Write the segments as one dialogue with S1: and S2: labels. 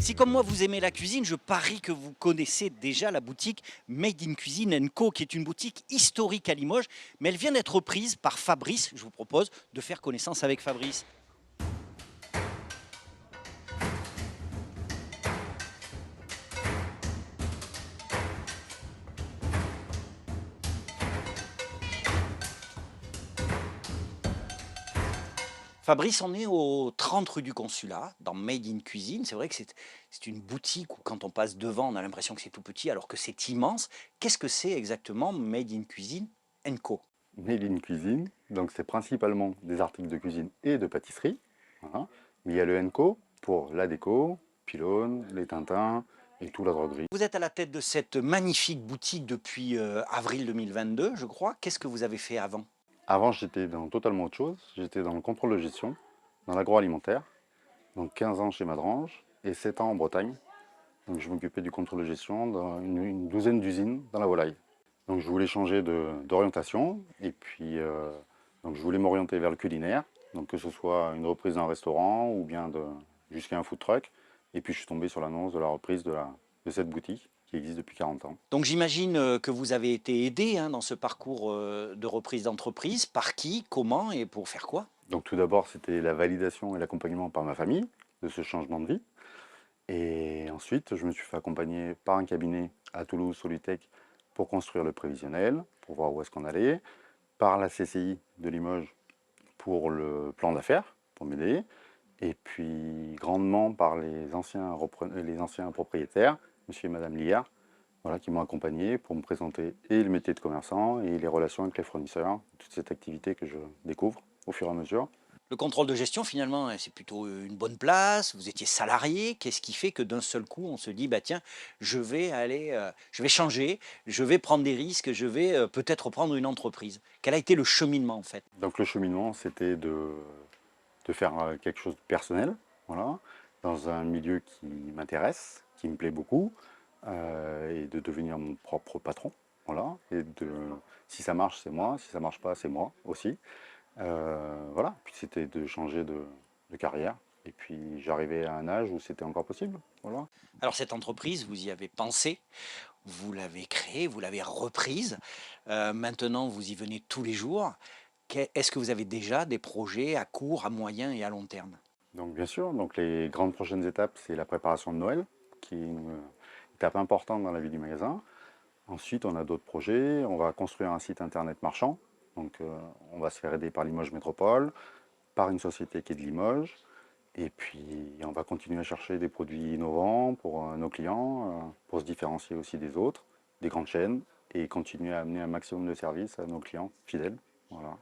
S1: Si comme moi vous aimez la cuisine, je parie que vous connaissez déjà la boutique Made in Cuisine Co, qui est une boutique historique à Limoges, mais elle vient d'être reprise par Fabrice. Je vous propose de faire connaissance avec Fabrice. Fabrice, on est au 30 rue du Consulat, dans Made in Cuisine. C'est vrai que c'est une boutique où quand on passe devant, on a l'impression que c'est tout petit alors que c'est immense. Qu'est-ce que c'est exactement Made in Cuisine Co?
S2: Made in Cuisine, donc c'est principalement des articles de cuisine et de pâtisserie. Voilà. Mais il y a le Enco pour la déco, pylônes, les Tintins et tout la droguerie.
S1: Vous êtes à la tête de cette magnifique boutique depuis avril 2022, je crois. Qu'est-ce que vous avez fait avant?
S2: Avant, j'étais dans totalement autre chose. J'étais dans le contrôle de gestion, dans l'agroalimentaire. Donc 15 ans chez Madrange et 7 ans en Bretagne. Donc je m'occupais du contrôle de gestion dans une douzaine d'usines dans la volaille. Donc je voulais changer d'orientation et puis donc je voulais m'orienter vers le culinaire. Donc que ce soit une reprise d'un restaurant ou bien jusqu'à un food truck. Et puis je suis tombé sur l'annonce de la reprise de cette boutique qui existe depuis 40 ans.
S1: Donc j'imagine que vous avez été aidé dans ce parcours de reprise d'entreprise. Par qui, comment et pour faire quoi?
S2: Donc tout d'abord c'était la validation et l'accompagnement par ma famille de ce changement de vie. Et ensuite je me suis fait accompagner par un cabinet à Toulouse, Solutech, pour construire le prévisionnel, pour voir où est-ce qu'on allait, par la CCI de Limoges pour le plan d'affaires, pour m'aider, et puis grandement par les anciens propriétaires, monsieur et madame Liard, voilà, qui m'ont accompagné pour me présenter et le métier de commerçant et les relations avec les fournisseurs, toute cette activité que je découvre au fur et à mesure.
S1: Le contrôle de gestion, finalement, c'est plutôt une bonne place. Vous étiez salarié. Qu'est-ce qui fait que d'un seul coup, on se dit, bah tiens, je vais changer, je vais prendre des risques, je vais peut-être prendre une entreprise. Quel a été le cheminement en fait?
S2: Donc le cheminement, c'était de faire quelque chose de personnel, voilà, dans un milieu qui m'intéresse, qui me plaît beaucoup, et de devenir mon propre patron, voilà, si ça marche, c'est moi, si ça marche pas, c'est moi aussi. Voilà, puis c'était de changer de carrière, et puis j'arrivais à un âge où c'était encore possible, voilà.
S1: Alors cette entreprise, vous y avez pensé, vous l'avez créée, vous l'avez reprise. Maintenant, vous y venez tous les jours. Est-ce que vous avez déjà des projets à court, à moyen et à long terme?
S2: Donc bien sûr, donc les grandes prochaines étapes, c'est la préparation de Noël, qui est une étape importante dans la vie du magasin. Ensuite, on a d'autres projets. On va construire un site internet marchand. Donc, on va se faire aider par Limoges Métropole, par une société qui est de Limoges. Et puis, on va continuer à chercher des produits innovants pour nos clients, pour se différencier aussi des autres, des grandes chaînes, et continuer à amener un maximum de services à nos clients fidèles. Voilà.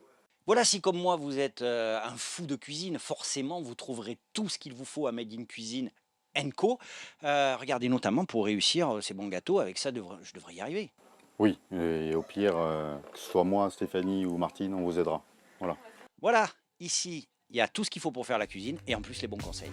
S1: Voilà, si comme moi vous êtes un fou de cuisine, forcément vous trouverez tout ce qu'il vous faut à Made in Cuisine Co. Regardez notamment pour réussir ces bons gâteaux, avec ça je devrais y arriver.
S2: Oui, et au pire, que ce soit moi, Stéphanie ou Martine, on vous aidera. Voilà.
S1: Voilà, ici il y a tout ce qu'il faut pour faire la cuisine et en plus les bons conseils.